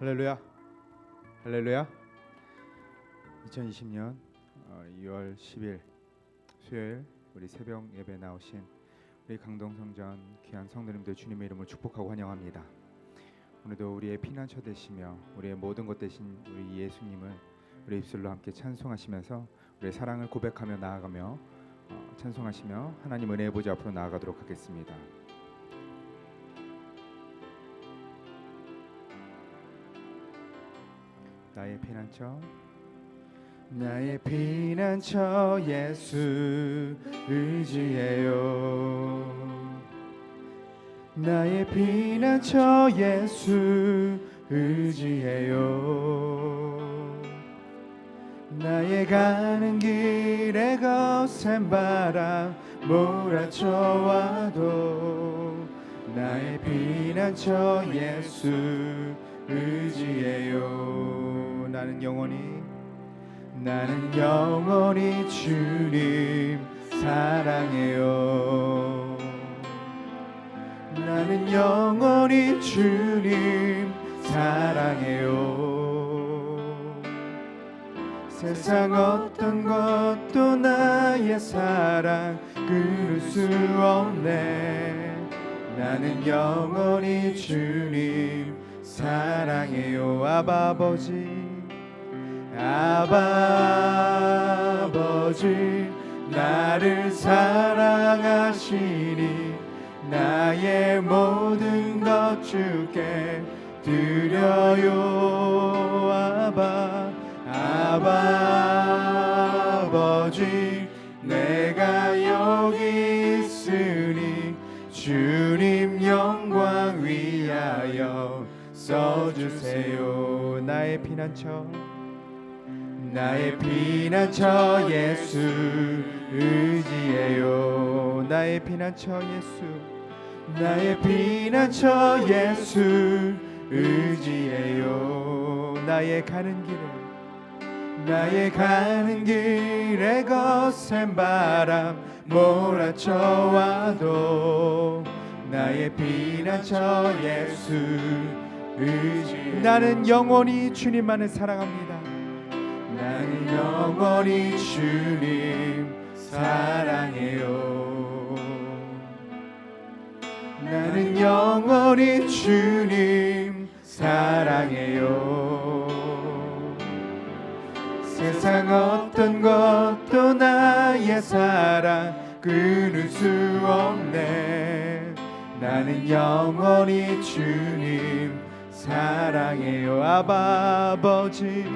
할렐루야, 할렐루야. 2020년 2월 10일 수요일 우리 새벽 예배 나오신 우리 강동성전 귀한 성도님들 주님의 이름을 축복하고 환영합니다. 오늘도 우리의 피난처 되시며 우리의 모든 것 되신 우리 예수님을 우리 입술로 함께 찬송하시면서 우리의 사랑을 고백하며 나아가며 찬송하시며 하나님 은혜의 보좌 앞으로 나아가도록 하겠습니다. 나의 피난처, 나의 피난처 예수 의지해요. 나의 피난처 예수 의지해요. 나의 가는 길에 거센 바람 몰아쳐와도 나의 피난처 예수 의지해요. 나는 영원히 주님 사랑해요. 나는 영원히 주님 사랑해요. 세상 어떤 것도 나의 사랑 그를 수 없네. 나는 영원히 주님 사랑해요. 아바 아버지 나를 사랑하시니 나의 모든 것 주께 드려요. 아버지 내가 여기 있으니 주님 영광 위하여 써주세요. 나의 피난처 예수 의지해요. 나의 피난처 예수 의지해요. 나의 가는 길에 거센 바람 몰아쳐와도 나의 피난처 예수 의지해요. 나는 영원히 주님만을 사랑합니다. 나는 영원히 주님 사랑해요. 나는 영원히 주님 사랑해요. 세상 어떤 것도 나의 사랑 끊을 수 없네. 나는 영원히 주님 사랑해요. 아버지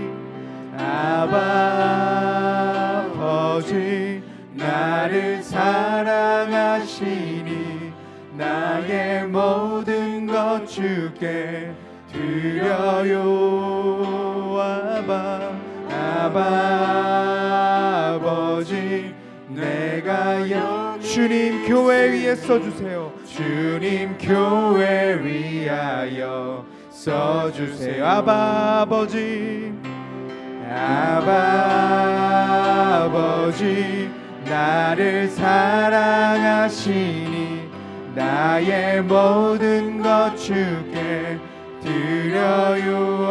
나를 사랑하시니 나의 모든 것 주께 드려요. 아버지 내가 주님 교회 위에 써주세요. 주님 교회 위하여 써주세요. 아버지 나를 사랑하시니 나의 모든 것 주께 드려요.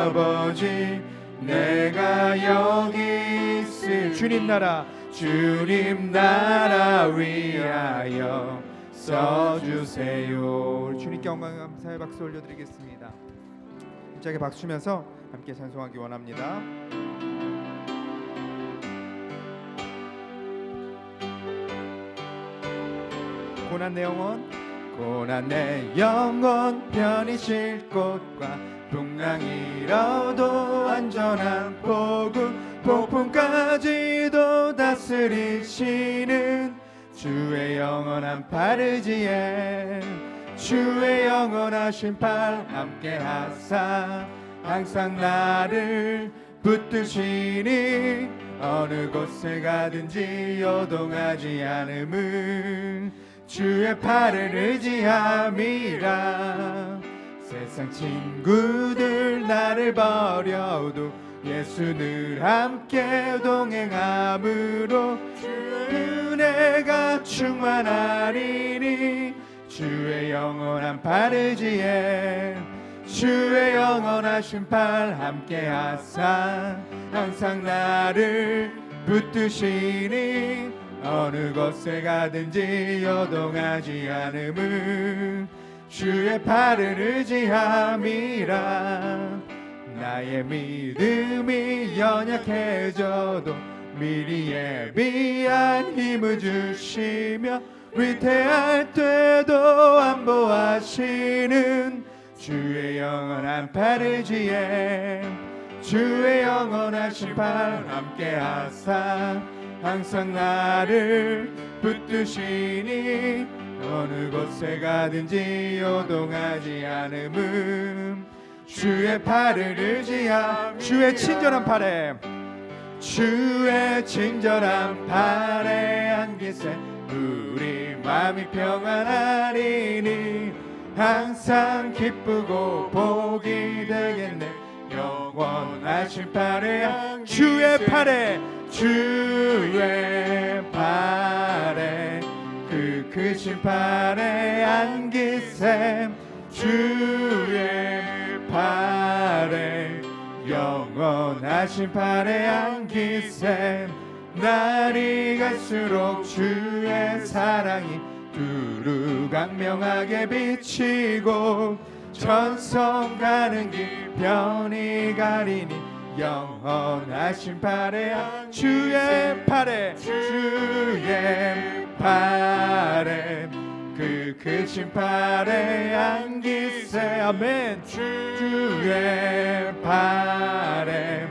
아버지 내가 여기 있을 주님 나라 위하여 써주세요. 주님께 영광 감사의 박수 올려드리겠습니다. 힘차게 박수 치면서 함께 찬송하기 원합니다. 고난 내 영혼 편히 쉴 곳과 풍랑이 일어도 안전한 복음 폭풍까지도 다스리시는 주의 영원한 팔 의지에 주의 영원하신 팔 함께 하사 항상 나를 붙드시니 어느 곳에 가든지 요동하지 않음은 주의 팔을 의지함이라. 세상 친구들 나를 버려도 예수 늘 함께 동행함으로 주의 은혜가 충만하리니 주의 영원한 팔의지에 주의 영원하신 팔 함께하사 항상 나를 붙드시니 어느 곳에 가든지 요동하지 않음은 주의 팔을 의지함이라. 나의 믿음이 연약해져도 미리 예비한 힘을 주시며 위태할 때도 안보하시는 주의 영원한 팔 의지에 주의 영원하신 팔 함께하사 항상 나를 붙드시니 어느 곳에 가든지 요동하지 않음은 주의 팔을 의지하. 주의 친절한 팔에 주의 친절한 팔에 안기세 우리 마음이 평안하리니 항상 기쁘고 복이 되겠네. 영원하신 팔에 주의 팔에 주의 팔에 그 크신 팔에 안기세 주의 팔에 영원하신 팔에 안기세 날이 갈수록 주의 사랑이 두루 강명하게 비치고 천성 가는 길 편히 가리니 영원하신 팔에 주의 팔에 주의 팔에 그 크신 팔에 안기세 아멘. 주의 팔에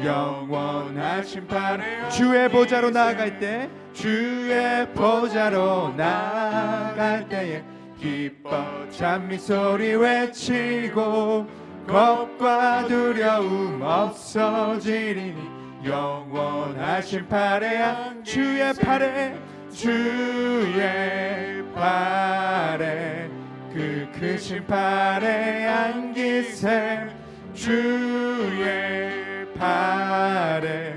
영원하신 팔에 주의 보좌로 나아갈 때 주의 보좌로 나아갈 때에 기뻐 찬미소리 외치고 겁과 두려움 없어지리니 영원하신 팔에 주의 팔에 주의 팔에 그 크신 팔에 안기세 주의 팔에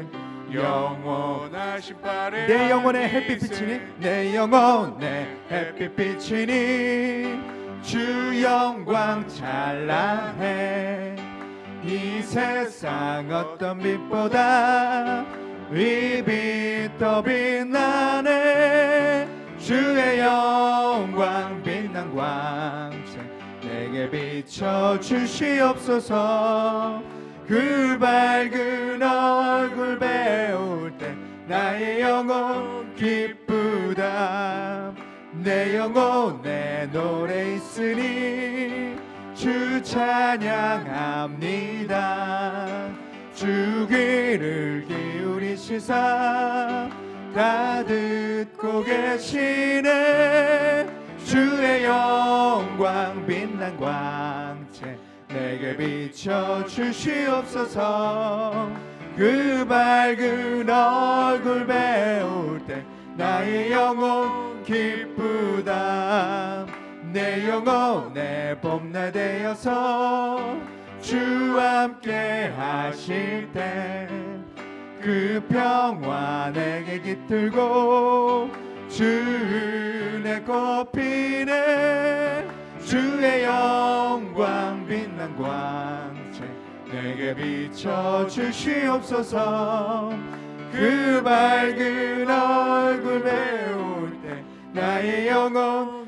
영원하신 팔에 내 영혼의 햇빛 비치니 내 영혼의 햇빛 비치니 주 영광 찬란해 이 세상 어떤 빛보다 이 빛 더 빛나네 주의 영광 빛난 광채 내게 비춰 주시옵소서 그 밝은 얼굴 배울 때 나의 영혼 기쁘다 내 영혼에 노래 있으니 주 찬양합니다 주 귀를 기울이시사 다 듣고 계시네 주의 영광 빛난 광채 내게 비춰 주시옵소서 그 밝은 얼굴 배울 때 나의 영혼 기쁘다 내 영혼의 봄날 되어서 주와 함께 하실 때 그 평화 내게 깃들고 주 은혜 꽃피네 주의 영광 빛난 광채 내게 비춰 주시옵소서 그 밝은 얼굴 배울 때 나의 영혼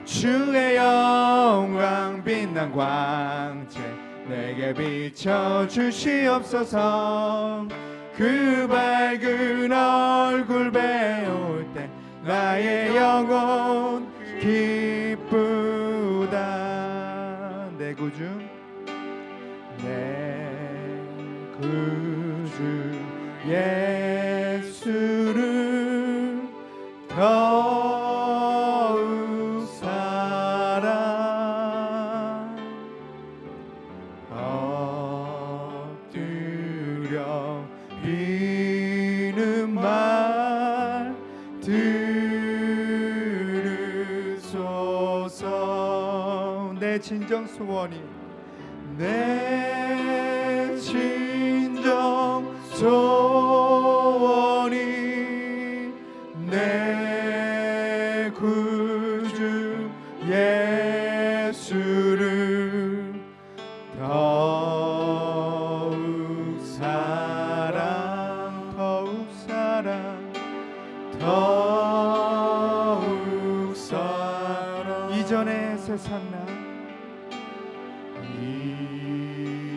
주의 영광 빛난 광채 내게 비춰 주시옵소서 그 밝은 얼굴 배울 때 나의 영혼 기쁘다 내 구주 예수를 더욱 사랑 엎드려 비는 말 들으소서 내 진정 소원이 내 진정 소원이 내 구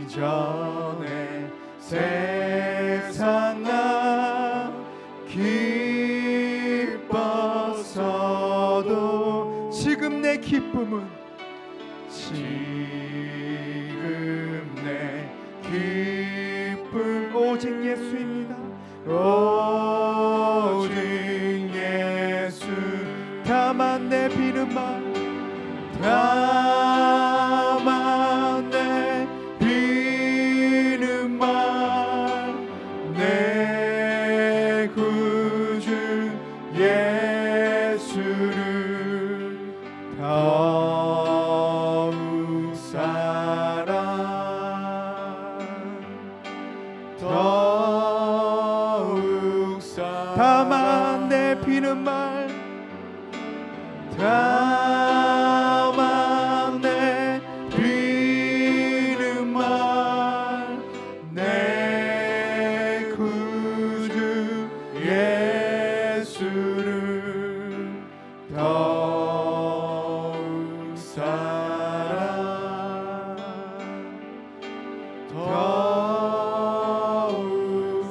이전에 세상 나 기뻤어도 지금 내 기쁨은 오직 예수입니다. 오직 예수. 다만 내 비는만 다만 내 비는만 내 구주 예수를 더욱 사랑 더욱 사랑. 다만 내 비는 말 다만 내 비는 말 내 구주 예수를 더욱 사랑 더욱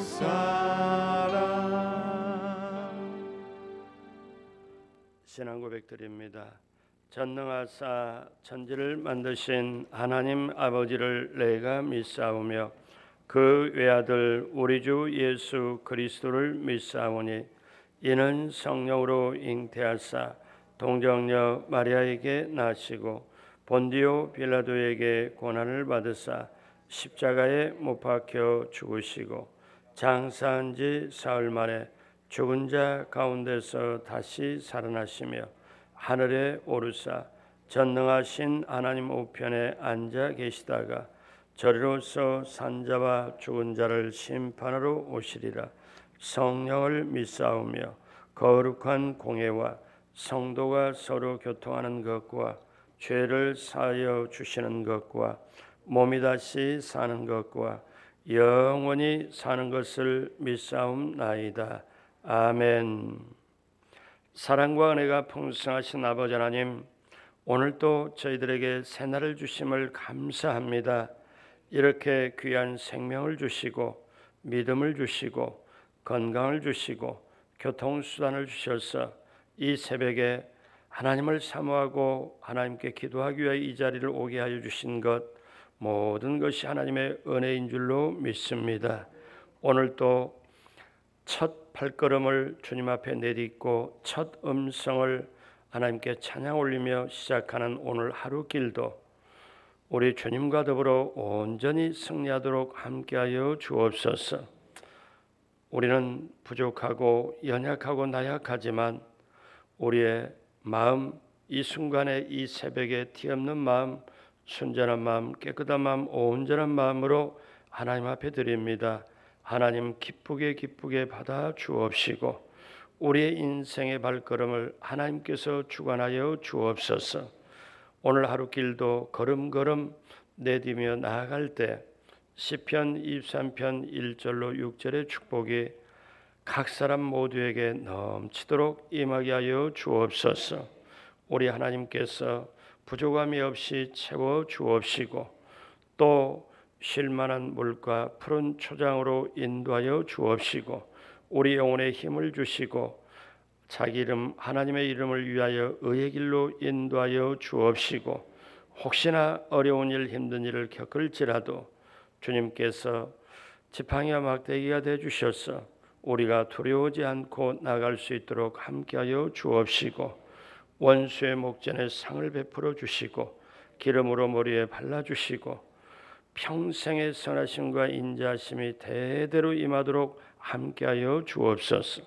사랑. 신앙 고백드립니다. 전능하사 천지를 만드신 하나님 아버지를 내가 믿사오며 그 외아들 우리 주 예수 그리스도를 믿사오니 이는 성령으로 잉태하사 동정녀 마리아에게 나시고 본디오 빌라도에게 고난을 받으사 십자가에 못 박혀 죽으시고 장사한 지 사흘 만에 죽은 자 가운데서 다시 살아나시며 하늘에 오르사 전능하신 하나님 우편에 앉아 계시다가 저리로서 산자와 죽은 자를 심판하러 오시리라. 성령을 믿사오며 거룩한 공회와 성도가 서로 교통하는 것과 죄를 사하여 주시는 것과 몸이 다시 사는 것과 영원히 사는 것을 믿사옵나이다. 아멘. 사랑과 은혜가 풍성하신 아버지 하나님, 오늘도 저희들에게 새날을 주심을 감사합니다. 이렇게 귀한 생명을 주시고 믿음을 주시고 건강을 주시고 교통수단을 주셔서 이 새벽에 하나님을 사모하고 하나님께 기도하기 위해 이 자리를 오게 하여 주신 것, 모든 것이 하나님의 은혜인 줄로 믿습니다. 오늘도 첫 발걸음을 주님 앞에 내딛고 첫 음성을 하나님께 찬양 올리며 시작하는 오늘 하루 길도 우리 주님과 더불어 온전히 승리하도록 함께하여 주옵소서. 우리는 부족하고 연약하고 나약하지만 우리의 마음, 이 순간에 이 새벽에 티없는 마음, 순전한 마음, 깨끗한 마음, 온전한 마음으로 하나님 앞에 드립니다. 하나님 기쁘게 받아 주옵시고 우리의 인생의 발걸음을 하나님께서 주관하여 주옵소서. 오늘 하루 길도 걸음걸음 내디며 나아갈 때 시편 23편 1절로 6절의 축복이 각 사람 모두에게 넘치도록 임하게 하여 주옵소서. 우리 하나님께서 부족함이 없이 채워 주옵시고 또 쉴만한 물과 푸른 초장으로 인도하여 주옵시고 우리 영혼에 힘을 주시고 자기 이름 하나님의 이름을 위하여 의의 길로 인도하여 주옵시고 혹시나 어려운 일 힘든 일을 겪을지라도 주님께서 지팡이와 막대기가 되어 주셔서 우리가 두려워하지 않고 나갈 수 있도록 함께하여 주옵시고 원수의 목전에 상을 베풀어 주시고 기름으로 머리에 발라주시고 평생의 선하심과 인자하심이 대대로 임하도록 함께하여 주옵소서.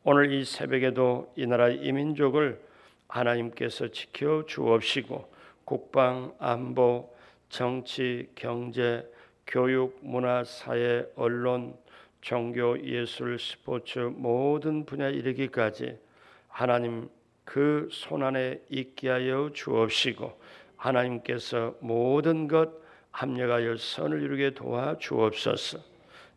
오늘 이 새벽에도 이 나라 이 민족을 하나님께서 지켜 주옵시고 국방, 안보, 정치, 경제, 교육, 문화, 사회, 언론, 종교, 예술, 스포츠 모든 분야에 이르기까지 하나님 그 손안에 있게 하여 주옵시고 하나님께서 모든 것 합력하여 선을 이루게 도와 주옵소서.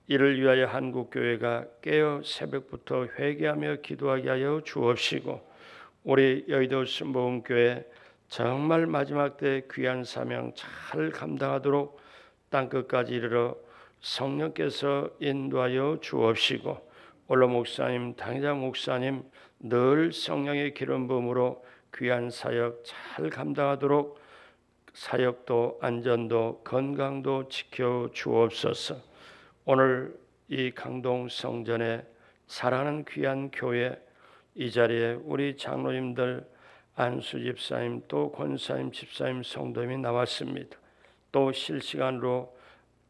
이를 위하여 한국교회가 깨어 새벽부터 회개하며 기도하게 하여 주옵시고 우리 여의도 순복음교회 정말 마지막 때 귀한 사명 잘 감당하도록 땅끝까지 이르러 성령께서 인도하여 주옵시고, 올로 목사님, 당회장 목사님 늘 성령의 기름 부음으로 귀한 사역 잘 감당하도록 사역도 안전도 건강도 지켜 주옵소서. 오늘 이 강동 성전에 사랑하는 귀한 교회, 이 자리에 우리 장로님들, 안수 집사님, 또 권사님, 집사님, 성도님이 나왔습니다. 또 실시간으로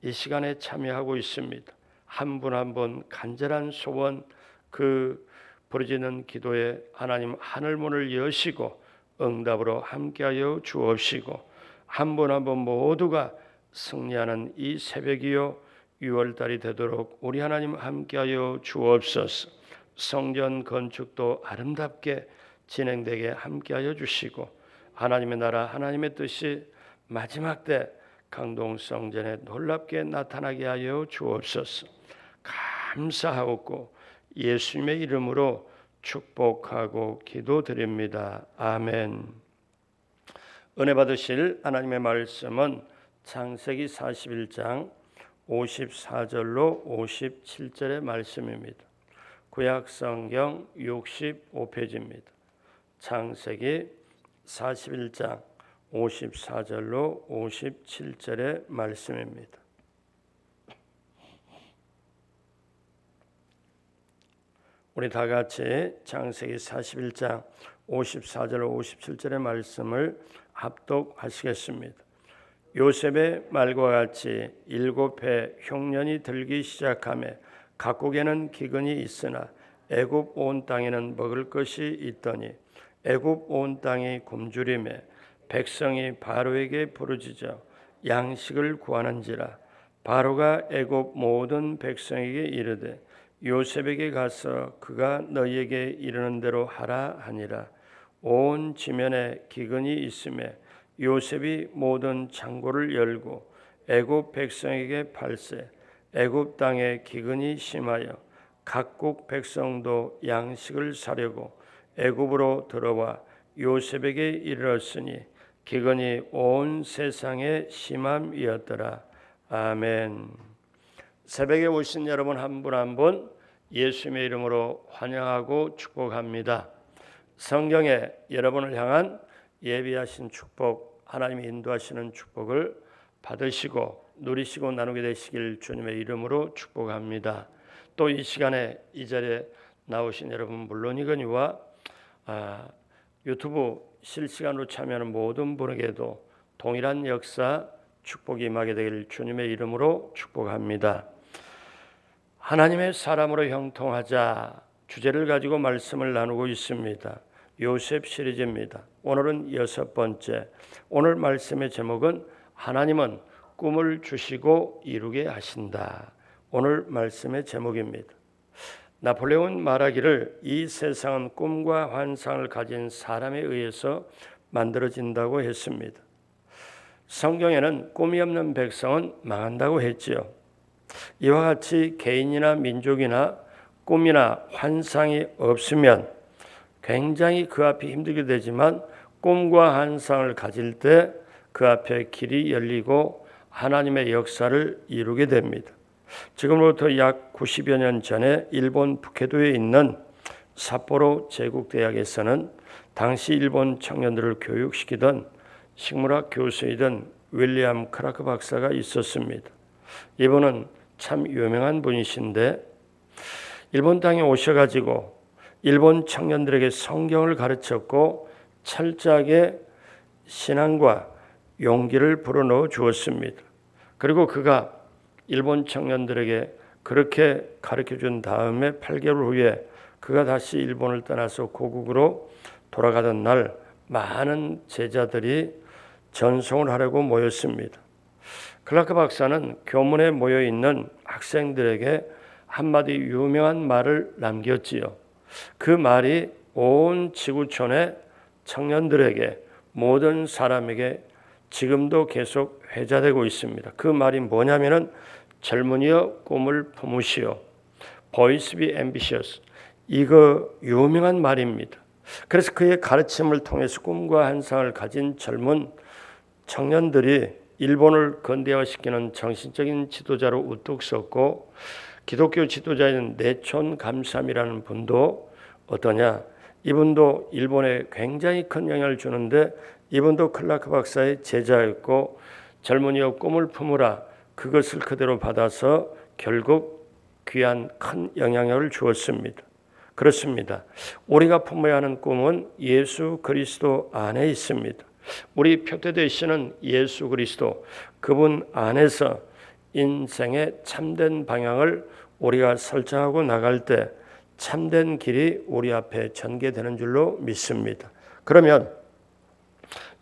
이 시간에 참여하고 있습니다. 한 분 한 분 간절한 소원, 그 부르짖는 기도에 하나님 하늘문을 여시고 응답으로 함께하여 주옵시고, 한 분 한 분 모두가 승리하는 이 새벽이요 6월달이 되도록 우리 하나님 함께하여 주옵소서. 성전 건축도 아름답게 진행되게 함께하여 주시고, 하나님의 나라, 하나님의 뜻이 마지막 때 강동 성전에 놀랍게 나타나게 하여 주옵소서. 감사하옵고 예수님의 이름으로 축복하고 기도드립니다. 아멘. 은혜 받으실 하나님의 말씀은 창세기 41장 54절로 57절의 말씀입니다. 구약성경 65페이지입니다. 창세기 41장 54절로 57절의 말씀입니다. 우리 다 같이 창세기 41장 54절로 57절의 말씀을 합독하시겠습니다. 요셉의 말과 같이 7해 흉년이 들기 시작하매 각국에는 기근이 있으나 애굽 온 땅에는 먹을 것이 있더니 애굽 온 땅이 굶주림에 백성이 바로에게 부르짖어 양식을 구하는지라. 바로가 애굽 모든 백성에게 이르되 요셉에게 가서 그가 너희에게 이르는 대로 하라 하니라. 온 지면에 기근이 있음에 요셉이 모든 창고를 열고 애굽 백성에게 팔세. 애굽 땅에 기근이 심하여 각국 백성도 양식을 사려고 애굽으로 들어와 요셉에게 이르렀으니 기근이 온 세상에 심함이었더라. 아멘. 새벽에 오신 여러분 한 분 한 분 예수님의 이름으로 환영하고 축복합니다. 성경에 여러분을 향한 예비하신 축복, 하나님이 인도하시는 축복을 받으시고 누리시고 나누게 되시길 주님의 이름으로 축복합니다. 또 이 시간에 이 자리에 나오신 여러분 물론이거니와 유튜브 실시간으로 참여하는 모든 분에게도 동일한 역사 축복이 임하게 되길 주님의 이름으로 축복합니다. 하나님의 사람으로 형통하자 주제를 가지고 말씀을 나누고 있습니다. 요셉 시리즈입니다. 오늘은 6번째. 오늘 말씀의 제목은 하나님은 꿈을 주시고 이루게 하신다. 오늘 말씀의 제목입니다. 나폴레옹은 말하기를 이 세상은 꿈과 환상을 가진 사람에 의해서 만들어진다고 했습니다. 성경에는 꿈이 없는 백성은 망한다고 했지요. 이와 같이 개인이나 민족이나 꿈이나 환상이 없으면 굉장히 그 앞이 힘들게 되지만 꿈과 환상을 가질 때 그 앞에 길이 열리고 하나님의 역사를 이루게 됩니다. 지금으로부터 약 90여 년 전에 일본 북해도에 있는 삿포로 제국대학에서는 당시 일본 청년들을 교육시키던 식물학 교수이던 윌리엄 크라크 박사가 있었습니다. 이분은 참 유명한 분이신데 일본 땅에 오셔가지고 일본 청년들에게 성경을 가르쳤고 철저하게 신앙과 용기를 불어넣어 주었습니다. 그리고 그가 일본 청년들에게 그렇게 가르쳐준 다음에 8개월 후에 그가 다시 일본을 떠나서 고국으로 돌아가던 날 많은 제자들이 전송을 하려고 모였습니다. 클라크 박사는 교문에 모여있는 학생들에게 한마디 유명한 말을 남겼지요. 그 말이 온 지구촌의 청년들에게 모든 사람에게 지금도 계속 회자되고 있습니다. 그 말이 뭐냐면은 젊은이여 꿈을 품으시오. Boys be ambitious. 이거 유명한 말입니다. 그래서 그의 가르침을 통해서 꿈과 환상을 가진 젊은 청년들이 일본을 근대화시키는 정신적인 지도자로 우뚝 섰고, 기독교 지도자인 내촌 감삼이라는 분도 어떠냐? 이분도 일본에 굉장히 큰 영향을 주는데, 이분도 클라크 박사의 제자였고, 젊은이여 꿈을 품으라, 그것을 그대로 받아서 결국 귀한 큰 영향력을 주었습니다. 그렇습니다. 우리가 품어야 하는 꿈은 예수 그리스도 안에 있습니다. 우리 표대 되시는 예수 그리스도, 그분 안에서 인생의 참된 방향을 우리가 설정하고 나갈 때 참된 길이 우리 앞에 전개되는 줄로 믿습니다. 그러면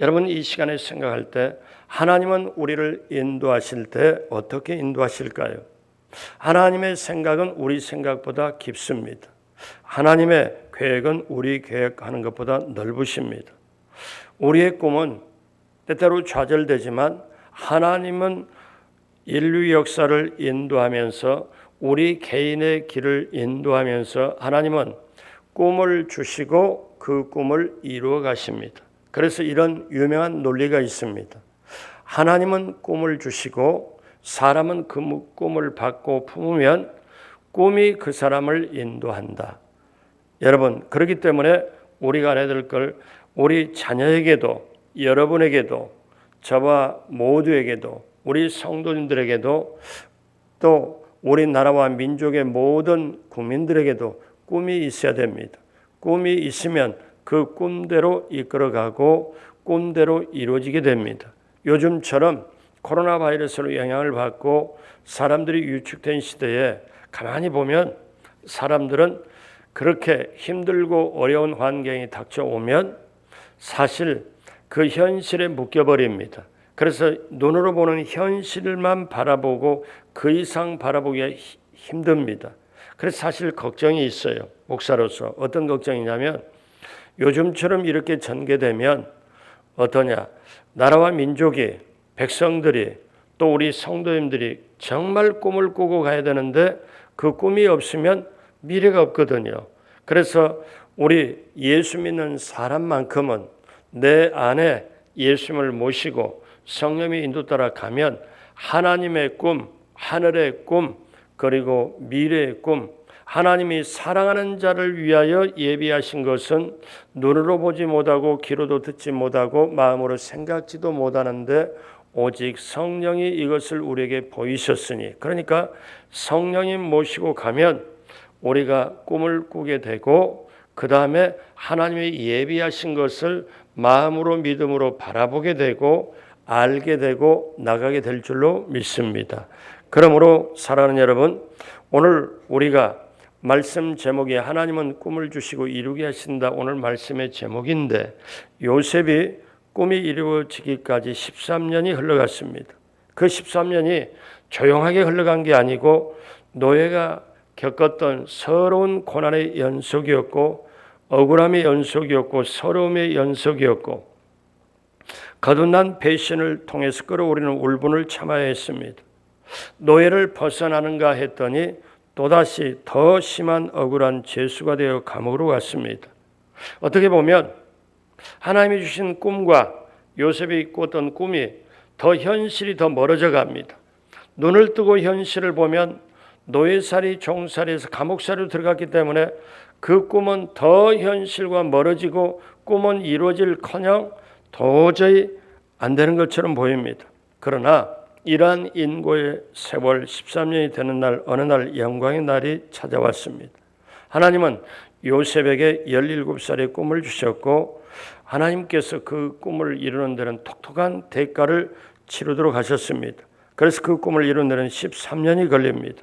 여러분, 이 시간에 생각할 때 하나님은 우리를 인도하실 때 어떻게 인도하실까요? 하나님의 생각은 우리 생각보다 깊습니다. 하나님의 계획은 우리 계획하는 것보다 넓으십니다. 우리의 꿈은 때때로 좌절되지만 하나님은 인류 역사를 인도하면서, 우리 개인의 길을 인도하면서 하나님은 꿈을 주시고 그 꿈을 이루어 가십니다. 그래서 이런 유명한 논리가 있습니다. 하나님은 꿈을 주시고 사람은 그 꿈을 받고 품으면 꿈이 그 사람을 인도한다. 여러분, 그렇기 때문에 우리가 알아야 될 걸 우리 자녀에게도, 여러분에게도, 저와 모두에게도, 우리 성도님들에게도, 또 우리나라와 민족의 모든 국민들에게도 꿈이 있어야 됩니다. 꿈이 있으면 그 꿈대로 이끌어가고 꿈대로 이루어지게 됩니다. 요즘처럼 코로나 바이러스로 영향을 받고 사람들이 위축된 시대에 가만히 보면 사람들은 그렇게 힘들고 어려운 환경이 닥쳐오면 사실 그 현실에 묶여버립니다. 그래서 눈으로 보는 현실만 바라보고 그 이상 바라보기가 힘듭니다. 그래서 사실 걱정이 있어요. 목사로서 어떤 걱정이냐면, 요즘처럼 이렇게 전개되면 어떠냐, 나라와 민족이, 백성들이, 또 우리 성도님들이 정말 꿈을 꾸고 가야 되는데 그 꿈이 없으면 미래가 없거든요. 그래서 우리 예수 믿는 사람만큼은 내 안에 예수님을 모시고 성령의 인도 따라 가면 하나님의 꿈, 하늘의 꿈, 그리고 미래의 꿈, 하나님이 사랑하는 자를 위하여 예비하신 것은 눈으로 보지 못하고 귀로도 듣지 못하고 마음으로 생각지도 못하는데 오직 성령이 이것을 우리에게 보이셨으니, 그러니까 성령님 모시고 가면 우리가 꿈을 꾸게 되고 그 다음에 하나님이 예비하신 것을 마음으로 믿음으로 바라보게 되고 알게 되고 나가게 될 줄로 믿습니다. 그러므로 사랑하는 여러분, 오늘 우리가 말씀 제목이 하나님은 꿈을 주시고 이루게 하신다, 오늘 말씀의 제목인데, 요셉이 꿈이 이루어지기까지 13년이 흘러갔습니다. 그 13년이 조용하게 흘러간 게 아니고 노예가 겪었던 서러운 고난의 연속이었고, 억울함의 연속이었고, 서러움의 연속이었고, 거듭난 배신을 통해서 끌어오르는 울분을 참아야 했습니다. 노예를 벗어나는가 했더니 또다시 더 심한 억울한 죄수가 되어 감옥으로 갔습니다. 어떻게 보면 하나님이 주신 꿈과 요셉이 꿨던 꿈이 더 현실이 더 멀어져 갑니다. 눈을 뜨고 현실을 보면 노예살이 종살이에서 감옥살이로 들어갔기 때문에 그 꿈은 더 현실과 멀어지고 꿈은 이루어질커녕 도저히 안 되는 것처럼 보입니다. 그러나 이러한 인고의 세월 13년이 되는 날, 어느 날 영광의 날이 찾아왔습니다. 하나님은 요셉에게 17살의 꿈을 주셨고 하나님께서 그 꿈을 이루는 데는 톡톡한 대가를 치르도록 하셨습니다. 그래서 그 꿈을 이루는 데는 13년이 걸립니다.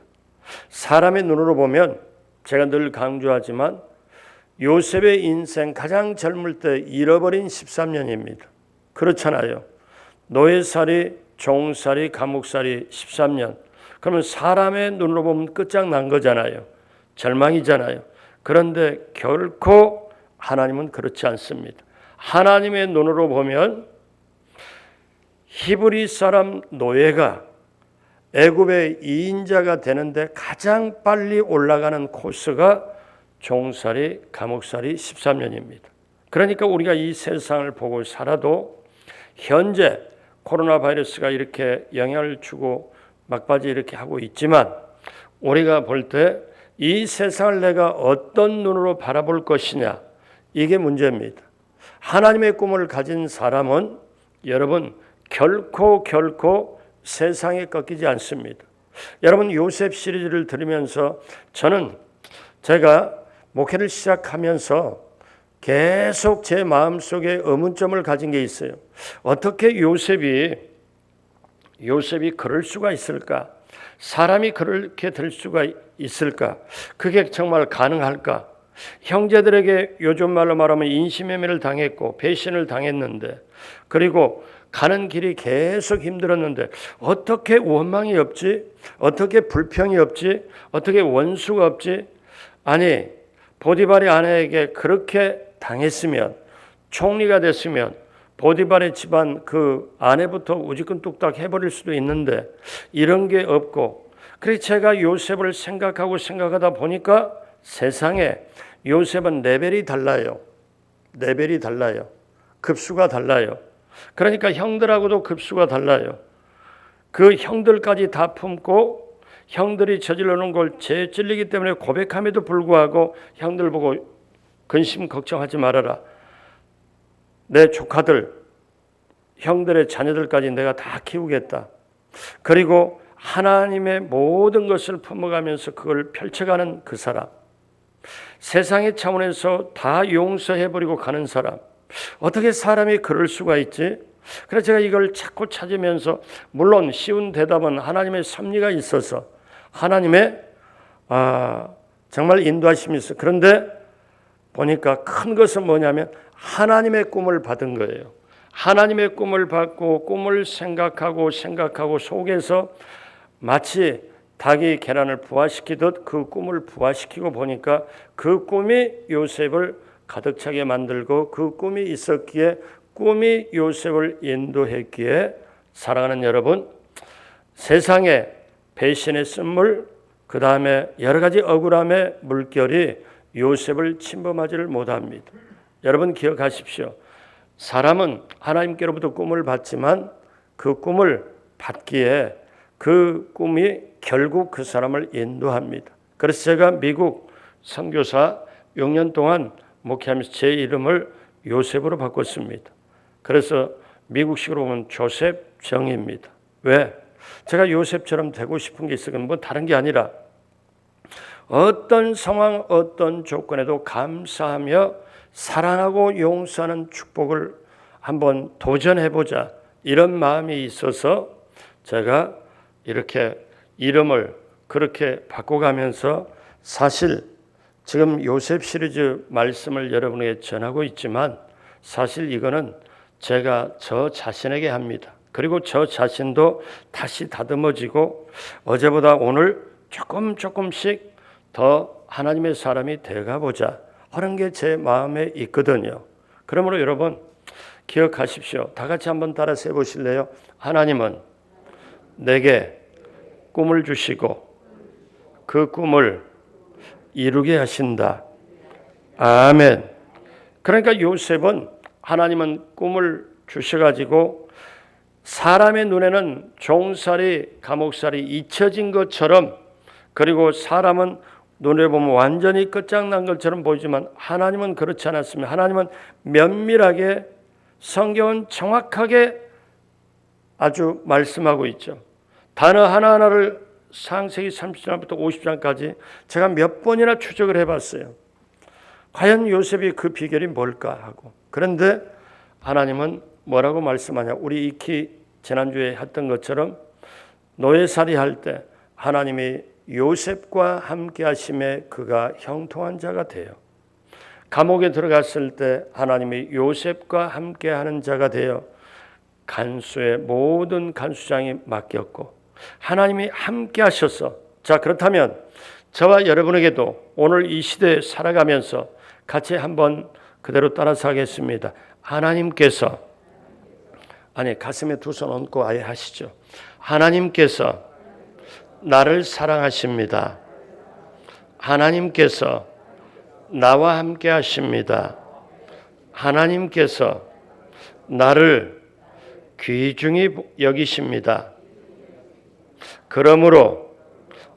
사람의 눈으로 보면, 제가 늘 강조하지만 요셉의 인생 가장 젊을 때 잃어버린 13년입니다. 그렇잖아요. 노예살이, 종살이, 감옥살이 13년. 그러면 사람의 눈으로 보면 끝장난 거잖아요. 절망이잖아요. 그런데 결코 하나님은 그렇지 않습니다. 하나님의 눈으로 보면 히브리 사람 노예가 애굽의 2인자가 되는데 가장 빨리 올라가는 코스가 종살이, 감옥살이 13년입니다. 그러니까 우리가 이 세상을 보고 살아도 현재 코로나 바이러스가 이렇게 영향을 주고 막바지 이렇게 하고 있지만 우리가 볼 때 이 세상을 내가 어떤 눈으로 바라볼 것이냐, 이게 문제입니다. 하나님의 꿈을 가진 사람은 여러분 결코 세상에 꺾이지 않습니다. 여러분 요셉 시리즈를 들으면서 저는 제가 목회를 시작하면서 계속 제 마음속에 의문점을 가진 게 있어요. 어떻게 요셉이 그럴 수가 있을까? 사람이 그렇게 될 수가 있을까? 그게 정말 가능할까? 형제들에게 요즘 말로 말하면 인신매매를 당했고 배신을 당했는데, 그리고 가는 길이 계속 힘들었는데 어떻게 원망이 없지? 어떻게 불평이 없지? 어떻게 원수가 없지? 아니, 보디발의 아내에게 그렇게 당했으면, 총리가 됐으면 보디발의 집안 그 아내부터 우지끈 뚝딱 해버릴 수도 있는데 이런 게 없고, 그래서 제가 요셉을 생각하다 보니까 세상에 요셉은 레벨이 달라요. 레벨이 달라요. 급수가 달라요. 그러니까 형들하고도 급수가 달라요. 그 형들까지 다 품고 형들이 저질러 놓은 걸 죄 찔리기 때문에 고백함에도 불구하고 형들 보고 근심 걱정하지 말아라. 내 조카들, 형들의 자녀들까지 내가 다 키우겠다. 그리고 하나님의 모든 것을 품어가면서 그걸 펼쳐가는 그 사람. 세상의 차원에서 다 용서해버리고 가는 사람. 어떻게 사람이 그럴 수가 있지? 그래서 제가 이걸 자꾸 찾으면서, 물론 쉬운 대답은 하나님의 섭리가 있어서 하나님의 정말 인도하심이 있어요. 그런데 보니까 큰 것은 뭐냐면 하나님의 꿈을 받은 거예요. 하나님의 꿈을 받고 꿈을 생각하고 속에서 마치 닭이 계란을 부화시키듯 그 꿈을 부화시키고 보니까 그 꿈이 요셉을 가득 차게 만들고 그 꿈이 있었기에 꿈이 요셉을 인도했기에, 사랑하는 여러분, 세상에 배신의 쓴물, 그 다음에 여러 가지 억울함의 물결이 요셉을 침범하지를 못합니다. 여러분 기억하십시오. 사람은 하나님께로부터 꿈을 받지만 그 꿈을 받기에 그 꿈이 결국 그 사람을 인도합니다. 그래서 제가 미국 선교사 6년 동안 목회하면서 제 이름을 요셉으로 바꿨습니다. 그래서 미국식으로 보면 조셉 정입니다. 왜? 제가 요셉처럼 되고 싶은 게 있어요. 뭐 다른 게 아니라 어떤 상황, 어떤 조건에도 감사하며 사랑하고 용서하는 축복을 한번 도전해보자, 이런 마음이 있어서 제가 이렇게 이름을 그렇게 바꿔가면서, 사실 지금 요셉 시리즈 말씀을 여러분에게 전하고 있지만 사실 이거는 제가 저 자신에게 합니다. 그리고 저 자신도 다시 다듬어지고 어제보다 오늘 조금씩 더 하나님의 사람이 되어가보자 하는 게 제 마음에 있거든요. 그러므로 여러분 기억하십시오. 다 같이 한번 따라서 해보실래요? 하나님은 내게 꿈을 주시고 그 꿈을 이루게 하신다. 아멘. 그러니까 요셉은 하나님은 꿈을 주셔가지고 사람의 눈에는 종살이, 감옥살이 잊혀진 것처럼, 그리고 사람은 눈에 보면 완전히 끝장난 것처럼 보이지만 하나님은 그렇지 않았습니다. 하나님은 면밀하게, 성경은 정확하게 아주 말씀하고 있죠. 단어 하나하나를 창세기 30장부터 50장까지 제가 몇 번이나 추적을 해봤어요. 과연 요셉이 그 비결이 뭘까 하고. 그런데 하나님은 뭐라고 말씀하냐. 우리 익히 지난주에 했던 것처럼 노예살이 할 때 하나님이 요셉과 함께 하심에 그가 형통한 자가 돼요. 감옥에 들어갔을 때 하나님이 요셉과 함께 하는 자가 되어 간수의 모든 간수장이 맡겼고 하나님이 함께 하셔서, 자 그렇다면 저와 여러분에게도 오늘 이 시대에 살아가면서 같이 한번 그대로 따라서 하겠습니다. 하나님께서, 아니 가슴에 두 손 얹고 아예 하시죠. 하나님께서 나를 사랑하십니다. 하나님께서 나와 함께 하십니다. 하나님께서 나를 귀중히 여기십니다. 그러므로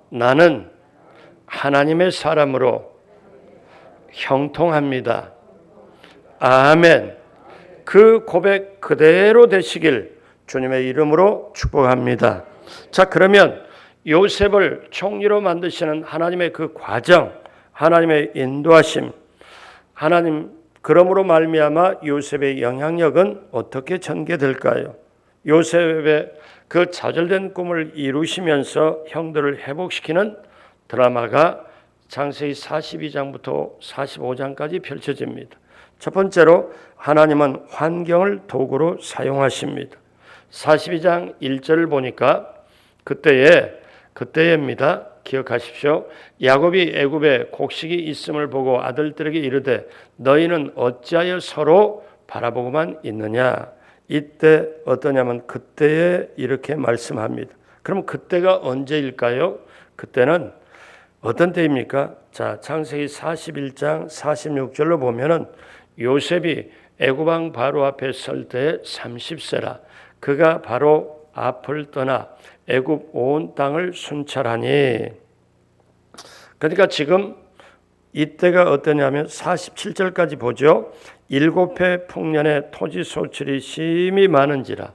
나는 하나님의 사람으로 형통합니다. 아멘. 그 고백 그대로 되시길 주님의 이름으로 축복합니다. 자, 그러면 요셉을 총리로 만드시는 하나님의 그 과정, 하나님의 인도하심, 하나님 그러므로 말미암아 요셉의 영향력은 어떻게 전개될까요? 요셉의 그 좌절된 꿈을 이루시면서 형들을 회복시키는 드라마가 창세기 42장부터 45장까지 펼쳐집니다. 첫 번째로 하나님은 환경을 도구로 사용하십니다. 42장 1절을 보니까 그때입니다. 기억하십시오. 야곱이 애굽에 곡식이 있음을 보고 아들들에게 이르되 너희는 어찌하여 서로 바라보고만 있느냐. 이때 어떠냐면 그때에 이렇게 말씀합니다. 그럼 그때가 언제일까요? 그때는 어떤 때입니까? 자, 창세기 41장 46절로 보면은 요셉이 애굽 왕 바로 앞에 설 때 30세라. 그가 바로 앞을 떠나 애굽 온 땅을 순찰하니. 그러니까 지금 이때가 어떠냐면 47절까지 보죠. 7해 풍년에 토지 소출이 심히 많은지라.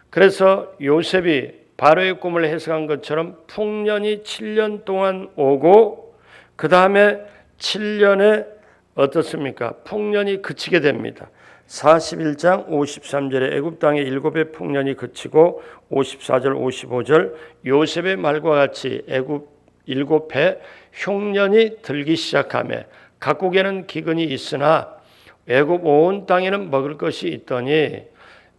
그래서 요셉이 바로의 꿈을 해석한 것처럼 풍년이 7년 동안 오고 그 다음에 7년에 어떻습니까? 풍년이 그치게 됩니다. 41장 53절에 애굽 땅의 7해 풍년이 그치고 54절 55절 요셉의 말과 같이 애굽 7해 흉년이 들기 시작하며 각국에는 기근이 있으나 애굽 온 땅에는 먹을 것이 있더니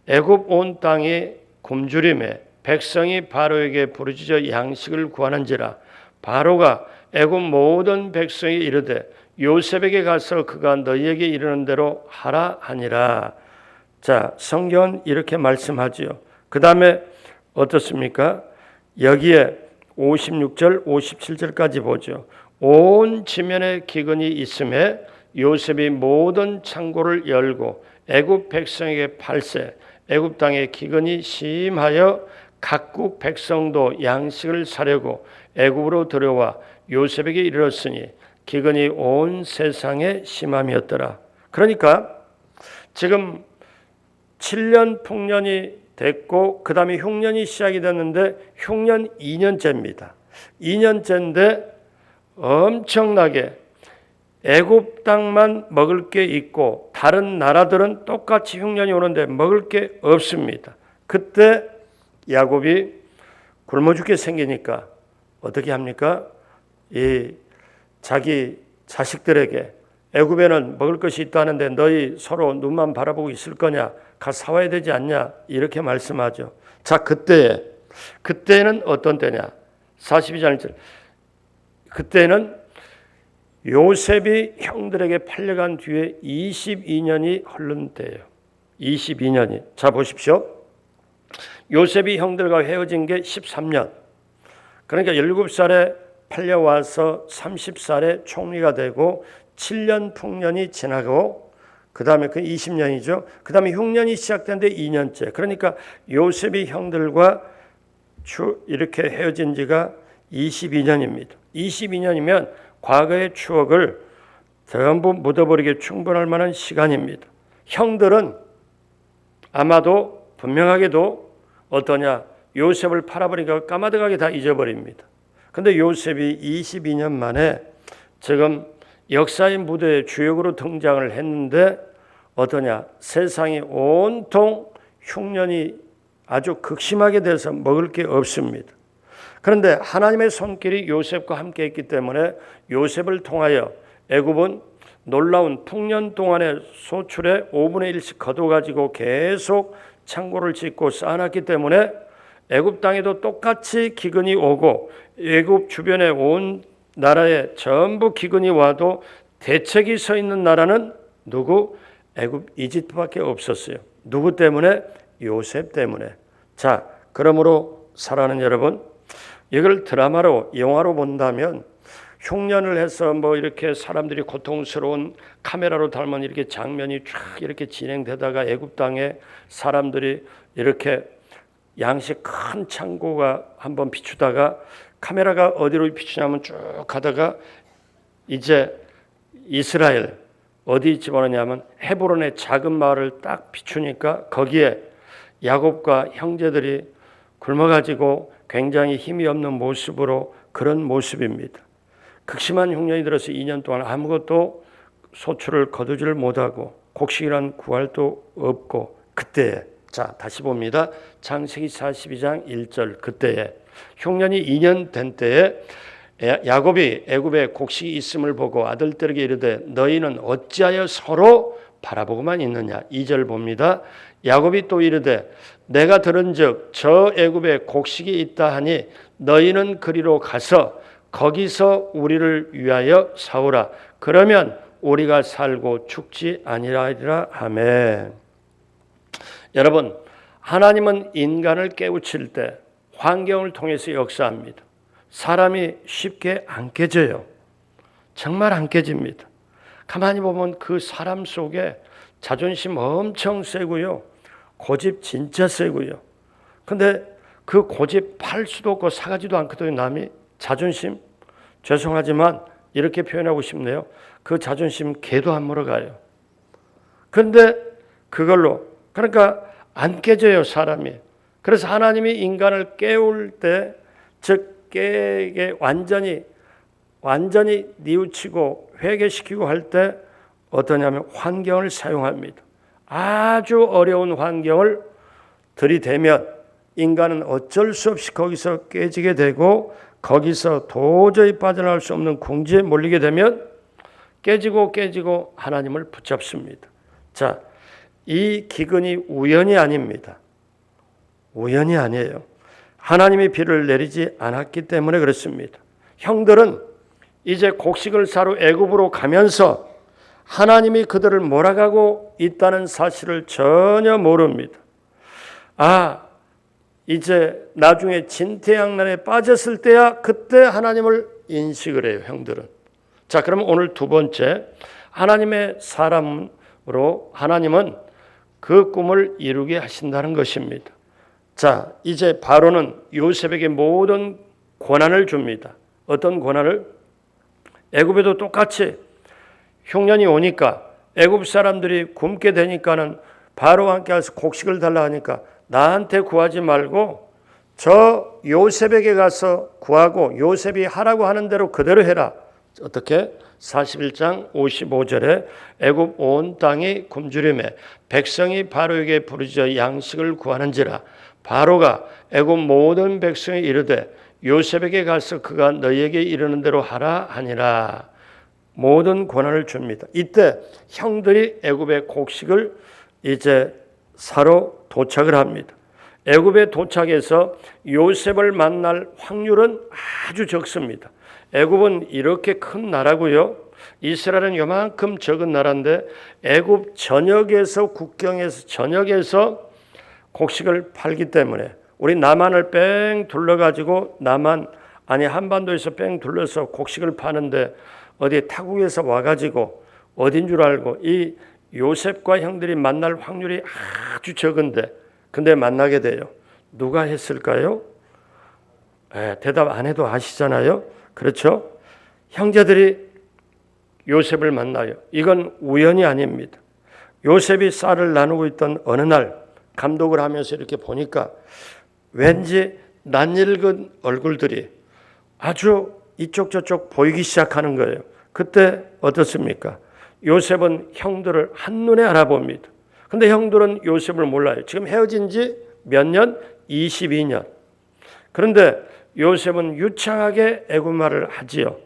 애굽 온 땅이 굶주림에 백성이 바로에게 부르짖어 양식을 구하는지라. 바로가 애굽 모든 백성이 이르되 요셉에게 가서 그가 너희에게 이르는 대로 하라 하니라. 자, 성경은 이렇게 말씀하지요. 그 다음에 어떻습니까? 여기에 56절 57절까지 보죠. 온 지면에 기근이 있음에 요셉이 모든 창고를 열고 애굽 백성에게 팔세. 애굽 땅에 기근이 심하여 각국 백성도 양식을 사려고 애굽으로 들어와 요셉에게 이르렀으니 기근이 온 세상에 심함이었더라. 그러니까 지금 7년 풍년이 됐고 그 다음에 흉년이 시작이 됐는데 흉년 2년째입니다. 2년째인데 엄청나게 애굽 땅만 먹을 게 있고 다른 나라들은 똑같이 흉년이 오는데 먹을 게 없습니다. 그때 야곱이 굶어 죽게 생기니까 어떻게 합니까? 이 자기 자식들에게 애굽에는 먹을 것이 있다는데 너희 서로 눈만 바라보고 있을 거냐? 가 사와야 되지 않냐? 이렇게 말씀하죠. 자, 그때는 어떤 때냐? 42장 1절. 그때는 요셉이 형들에게 팔려간 뒤에 22년이 흐른 때예요. 22년이. 자, 보십시오. 요셉이 형들과 헤어진 게 13년. 그러니까 17살에 팔려와서 30살에 총리가 되고 7년 풍년이 지나고 그 다음에 그 20년이죠. 그 다음에 흉년이 시작된데 2년째. 그러니까 요셉이 형들과 이렇게 헤어진 지가 22년입니다. 22년이면 과거의 추억을 전부 묻어버리기에 충분할 만한 시간입니다. 형들은 아마도 분명하게도 어떠냐? 요셉을 팔아버리니까 까마득하게 다 잊어버립니다. 그런데 요셉이 22년 만에 지금 역사의 무대에 주역으로 등장을 했는데 어떠냐? 세상이 온통 흉년이 아주 극심하게 돼서 먹을 게 없습니다. 그런데 하나님의 손길이 요셉과 함께 했기 때문에 요셉을 통하여 애굽은 놀라운 풍년 동안의 소출의 5분의 1씩 거둬가지고 계속 창고를 짓고 쌓아놨기 때문에 애굽 땅에도 똑같이 기근이 오고 애굽 주변에 온 나라에 전부 기근이 와도 대책이 서 있는 나라는 누구? 애굽 이집트밖에 없었어요. 누구 때문에? 요셉 때문에. 자, 그러므로 사랑하는 여러분, 이걸 드라마로 영화로 본다면 흉년을 해서 뭐 이렇게 사람들이 고통스러운 카메라로 담은 이렇게 장면이 쫙 이렇게 진행되다가 애굽 땅에 사람들이 이렇게 양식 큰 창고가 한번 비추다가 카메라가 어디로 비추냐면 쭉 가다가 이제 이스라엘 어디 집어넣냐면 헤브론의 작은 마을을 딱 비추니까 거기에 야곱과 형제들이 굶어가지고 굉장히 힘이 없는 모습으로 그런 모습입니다. 극심한 흉년이 들어서 2년 동안 아무것도 소출을 거두지를 못하고 곡식이란 구할도 없고 그때에 자 다시 봅니다. 창세기 42장 1절 그때에 흉년이 2년 된 때에 야곱이 애굽에 곡식이 있음을 보고 아들들에게 이르되 너희는 어찌하여 서로 바라보고만 있느냐. 2절 봅니다. 야곱이 또 이르되 내가 들은즉 저 애굽에 곡식이 있다 하니 너희는 그리로 가서 거기서 우리를 위하여 사오라. 그러면 우리가 살고 죽지 아니하리라 하매. 여러분, 하나님은 인간을 깨우칠 때 환경을 통해서 역사합니다. 사람이 쉽게 안 깨져요. 정말 안 깨집니다. 가만히 보면 그 사람 속에 자존심 엄청 세고요. 고집 진짜 세고요. 근데 그 고집 팔 수도 없고 사가지도 않거든요. 남이 자존심. 죄송하지만 이렇게 표현하고 싶네요. 그 자존심 개도 안 물어가요. 근데 그걸로 그러니까 안 깨져요 사람이. 그래서 하나님이 인간을 깨울 때 즉 깨게 완전히 뉘우치고 회개시키고 할 때 어떠냐면 환경을 사용합니다. 아주 어려운 환경을 들이대면 인간은 어쩔 수 없이 거기서 깨지게 되고 거기서 도저히 빠져나갈 수 없는 궁지에 몰리게 되면 깨지고 하나님을 붙잡습니다. 자, 이 기근이 우연이 아닙니다. 우연이 아니에요. 하나님이 비를 내리지 않았기 때문에 그렇습니다. 형들은 이제 곡식을 사러 애굽으로 가면서 하나님이 그들을 몰아가고 있다는 사실을 전혀 모릅니다. 이제 나중에 진퇴양난에 빠졌을 때야 그때 하나님을 인식을 해요, 형들은. 자, 그러면 오늘 두 번째, 하나님의 사람으로 하나님은 그 꿈을 이루게 하신다는 것입니다. 자, 이제 바로는 요셉에게 모든 권한을 줍니다. 어떤 권한을? 애굽에도 똑같이 흉년이 오니까 애굽 사람들이 굶게 되니까는 바로와 함께 가서 곡식을 달라 하니까 나한테 구하지 말고 저 요셉에게 가서 구하고 요셉이 하라고 하는 대로 그대로 해라. 어떻게? 41장 55절에 애굽 온 땅이 굶주림에 백성이 바로에게 부르짖어 양식을 구하는지라. 바로가 애굽 모든 백성이 이르되 요셉에게 가서 그가 너희에게 이르는 대로 하라 하니라. 모든 권한을 줍니다. 이때 형들이 애굽의 곡식을 이제 사러 도착을 합니다. 애굽에 도착해서 요셉을 만날 확률은 아주 적습니다. 애굽은 이렇게 큰 나라고요. 이스라엘은 요만큼 적은 나라인데 애굽 전역에서 국경에서 전역에서 곡식을 팔기 때문에 우리 남한을 뺑 둘러가지고 한반도에서 뺑 둘러서 곡식을 파는데 어디 타국에서 와가지고 어딘 줄 알고 이 요셉과 형들이 만날 확률이 아주 적은데 근데 만나게 돼요. 누가 했을까요? 대답 안 해도 아시잖아요. 그렇죠? 형제들이 요셉을 만나요. 이건 우연이 아닙니다. 요셉이 쌀을 나누고 있던 어느 날 감독을 하면서 이렇게 보니까 왠지 낯익은 얼굴들이 아주 이쪽 저쪽 보이기 시작하는 거예요. 그때 어떻습니까? 요셉은 형들을 한눈에 알아봅니다. 근데 형들은 요셉을 몰라요. 지금 헤어진 지 몇 년? 22년. 그런데 요셉은 유창하게 애굽말을 하지요.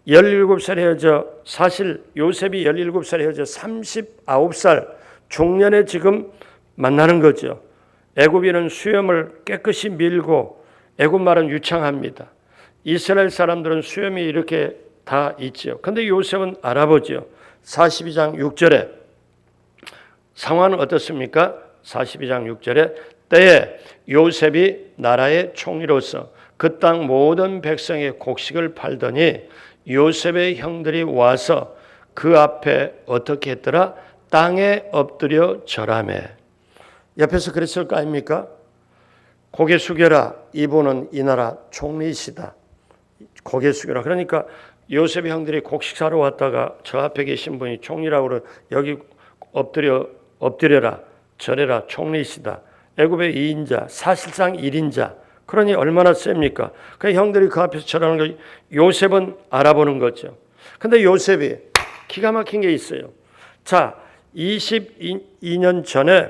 17살 헤어져 사실 요셉이 17살 헤어져 39살 중년에 지금 만나는 거죠. 애굽인은 수염을 깨끗이 밀고 애굽말은 유창합니다. 이스라엘 사람들은 수염이 이렇게 다 있죠. 근데 요셉은 알아보죠. 42장 6절에 상황은 어떻습니까? 42장 6절에 때에 요셉이 나라의 총리로서 그 땅 모든 백성의 곡식을 팔더니 요셉의 형들이 와서 그 앞에 어떻게 했더라? 땅에 엎드려 절하매. 옆에서 그랬을 거 아닙니까? 고개 숙여라. 이분은 이 나라 총리이시다. 고개 숙여라. 그러니까 요셉의 형들이 곡식사러 왔다가 저 앞에 계신 분이 총리라고 그러 여기 엎드려라. 절해라. 총리이시다. 애굽의 2인자, 사실상 1인자. 그러니 얼마나 셉니까? 그 형들이 그 앞에서 절하는 거 요셉은 알아보는 거죠. 근데 요셉이 기가 막힌 게 있어요. 자, 22년 전에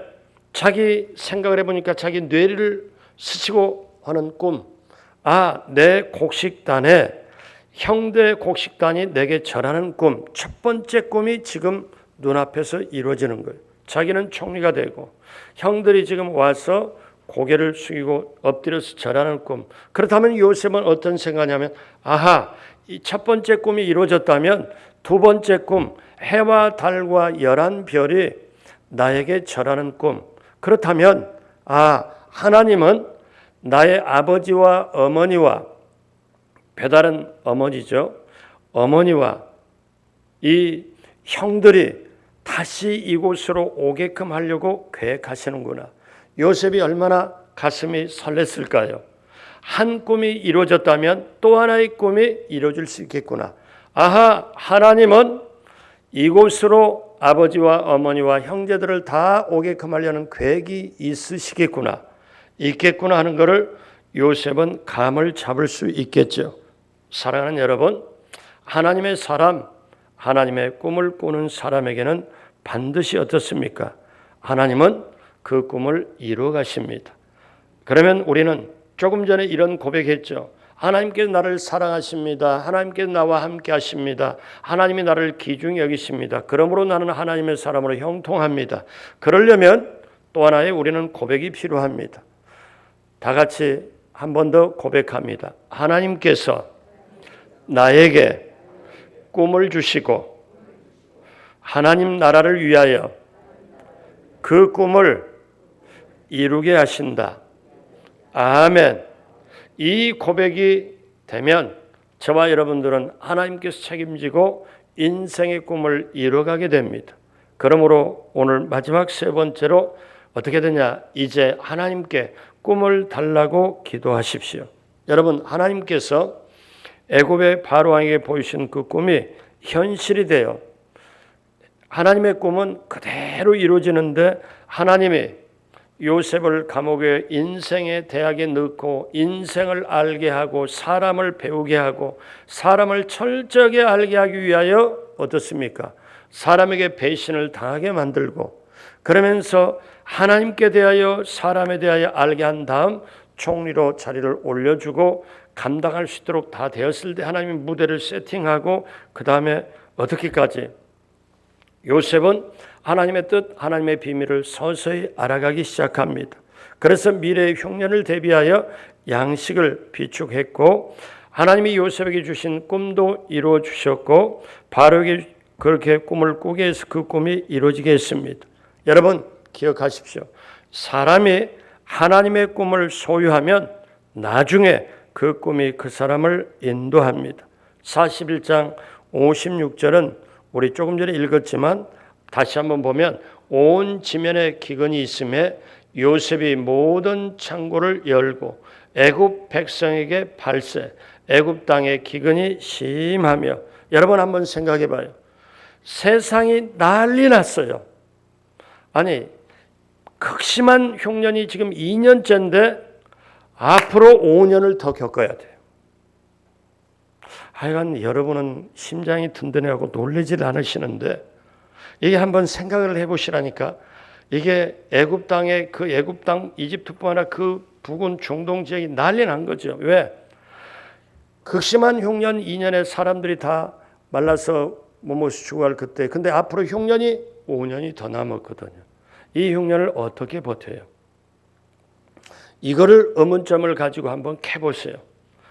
자기 생각을 해보니까 자기 뇌를 스치고 하는 꿈. 아, 내 곡식단에 형제 곡식단이 내게 절하는 꿈. 첫 번째 꿈이 지금 눈앞에서 이루어지는 거예요. 자기는 총리가 되고 형들이 지금 와서 고개를 숙이고 엎드려서 절하는 꿈. 그렇다면 요셉은 어떤 생각이냐면 아하, 이 첫 번째 꿈이 이루어졌다면 두 번째 꿈, 해와 달과 11별이 나에게 절하는 꿈. 그렇다면 하나님은 나의 아버지와 어머니와 배다른 어머니죠. 어머니와 이 형들이 다시 이곳으로 오게끔 하려고 계획하시는구나. 요셉이 얼마나 가슴이 설렜을까요? 한 꿈이 이루어졌다면 또 하나의 꿈이 이루어질 수 있겠구나. 아하, 하나님은 이곳으로 아버지와 어머니와 형제들을 다 오게끔 하려는 계획이 있겠구나 하는 것을 요셉은 감을 잡을 수 있겠죠. 사랑하는 여러분, 하나님의 사람, 하나님의 꿈을 꾸는 사람에게는 반드시 어떻습니까? 하나님은 그 꿈을 이루어 가십니다. 그러면 우리는 조금 전에 이런 고백했죠. 하나님께서 나를 사랑하십니다. 하나님께서 나와 함께 하십니다. 하나님이 나를 귀중히 여기십니다. 그러므로 나는 하나님의 사람으로 형통합니다. 그러려면 또 하나의 우리는 고백이 필요합니다. 다 같이 한 번 더 고백합니다. 하나님께서 나에게 꿈을 주시고 하나님 나라를 위하여 그 꿈을 이루게 하신다. 아멘. 이 고백이 되면 저와 여러분들은 하나님께서 책임지고 인생의 꿈을 이루어가게 됩니다. 그러므로 오늘 마지막 세 번째로 어떻게 되냐? 이제 하나님께 꿈을 달라고 기도하십시오. 여러분, 하나님께서 애굽의 바로왕에게 보이신 그 꿈이 현실이 돼요. 하나님의 꿈은 그대로 이루어지는데 하나님이 요셉을 감옥에 인생의 대학에 넣고 인생을 알게 하고 사람을 배우게 하고 사람을 철저하게 알게 하기 위하여 어떻습니까? 사람에게 배신을 당하게 만들고 그러면서 하나님께 대하여 사람에 대하여 알게 한 다음 총리로 자리를 올려주고 감당할 수 있도록 다 되었을 때 하나님이 무대를 세팅하고 그 다음에 어떻게까지 요셉은 하나님의 뜻, 하나님의 비밀을 서서히 알아가기 시작합니다. 그래서 미래의 흉년을 대비하여 양식을 비축했고 하나님이 요셉에게 주신 꿈도 이루어 주셨고 바로에게 그렇게 꿈을 꾸게 해서 그 꿈이 이루어지게 했습니다. 여러분 기억하십시오. 사람이 하나님의 꿈을 소유하면 나중에 그 꿈이 그 사람을 인도합니다. 41장 56절은 우리 조금 전에 읽었지만 다시 한번 보면 온 지면에 기근이 있음에 요셉이 모든 창고를 열고 애굽 백성에게 발세, 애굽 땅에 기근이 심하며 여러분 한번 생각해 봐요. 세상이 난리 났어요. 아니 극심한 흉년이 지금 2년째인데 앞으로 5년을 더 겪어야 돼요. 하여간 여러분은 심장이 든든해하고 놀라질 않으시는데 이게 한번 생각을 해보시라니까. 이게 애굽 땅에 그 애굽 땅 이집트뿐만 아니라 그 북은 중동 지역이 난리 난 거죠. 왜? 극심한 흉년 2년에 사람들이 다 말라서 몸없이 죽어갈 그때. 근데 앞으로 흉년이 5년이 더 남았거든요. 이 흉년을 어떻게 버텨요? 이거를 의문점을 가지고 한번 캐보세요.